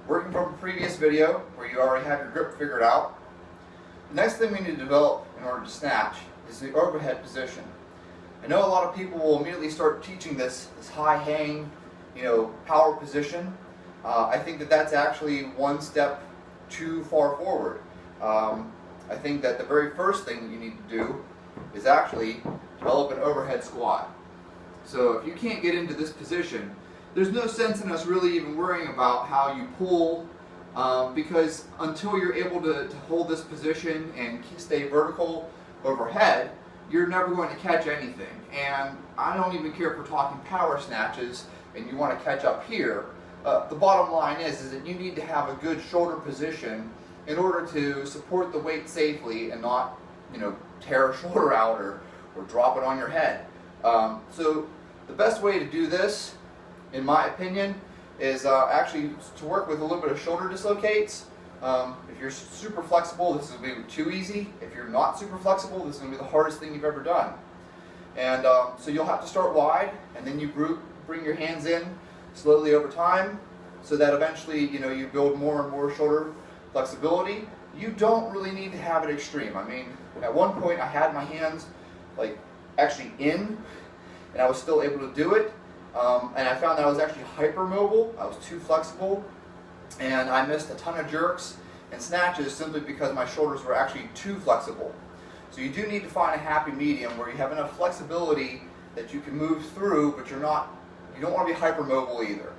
Working from a previous video where you already have your grip figured out, the next thing we need to develop in order to snatch is the overhead position. I know a lot of people will immediately start teaching this high hang, power position. I think that that's actually one step too far forward. I think that the very first thing you need to do is actually develop an overhead squat. So if you can't get into this position, there's no sense in us really even worrying about how you pull, because until you're able to hold this position and stay vertical overhead, you're never going to catch anything. And I don't even care if we're talking power snatches and you want to catch up here. The bottom line is that you need to have a good shoulder position in order to support the weight safely and not, tear a shoulder out or drop it on your head. So the best way to do this, in my opinion, is actually to work with a little bit of shoulder dislocates. If you're super flexible, this is going to be too easy. If you're not super flexible, this is going to be the hardest thing you've ever done. And so you'll have to start wide, and then you bring your hands in slowly over time, so that eventually you build more and more shoulder flexibility. You don't really need to have it extreme. I mean, at one point I had my hands actually in, and I was still able to do it. And I found that I was actually hypermobile. I was too flexible, and I missed a ton of jerks and snatches simply because my shoulders were actually too flexible. So you do need to find a happy medium where you have enough flexibility that you can move through, but you don't want to be hypermobile either.